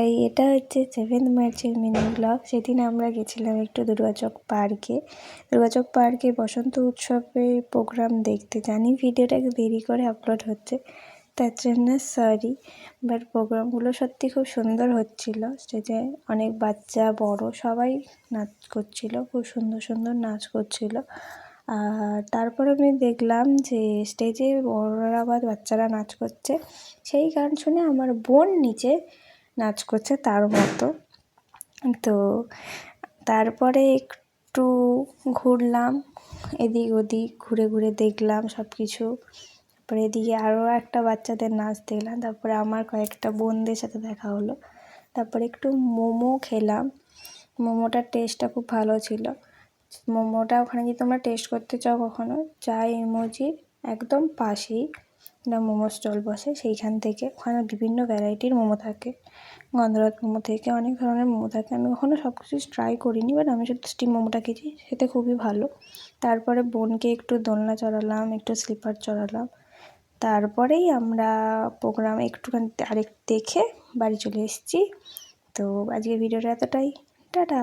High, এটা হচ্ছে 7th মার্চের মিনি ব্লগ। সেদিন আমরা গেছিলাম একটু দুর্গাচক পার্কে বসন্ত উৎসবে প্রোগ্রাম দেখতে। জানি ভিডিওটা দেরি করে আপলোড হচ্ছে, তার জন্য সরি, বাট প্রোগ্রামগুলো সত্যি খুব সুন্দর হচ্ছিল। স্টেজে অনেক বাচ্চা বড় সবাই নাচ করছিল, খুব সুন্দর সুন্দর নাচ করছিল। আর তারপর আমি দেখলাম যে স্টেজে বড়রা বা বাচ্চারা নাচ করছে, সেই গান শুনে আমার বোন নিচে নাচ করছে তার মতো। তো তারপরে একটু ঘুরলাম, এদিক ওদিক ঘুরে ঘুরে দেখলাম সব কিছু। তারপরে এদিকে আরও একটা বাচ্চাদের নাচ দেখলাম। তারপরে আমার কয়েকটা বোনদের সাথে দেখা হলো। তারপরে একটু মোমো খেলাম। মোমোটার টেস্টটা খুব ভালো ছিল। মোমোটা ওখানে যদি তোমরা টেস্ট করতে চাও কখনো, চাই ইমোজির একদম পাশেই একটা মোমো স্টল বসে, সেইখান থেকে ওখানে বিভিন্ন ভ্যারাইটির মোমো থাকে। গন্ধরাজ মোমো থেকে অনেক ধরনের মোমো থাকে। আমি কখনো সব কিছু ট্রাই করিনি, বাট আমি শুধু স্টিম মোমোটা খেয়েছি, খেতে খুবই ভালো। তারপরে বোনকে একটু দোলনা চড়ালাম, একটু স্লিপার চড়ালাম। তারপরেই আমরা প্রোগ্রাম একটুখানি আরেক দেখে বাড়ি চলে এসেছি। তো আজকের ভিডিওটা এতটাই, টাটা।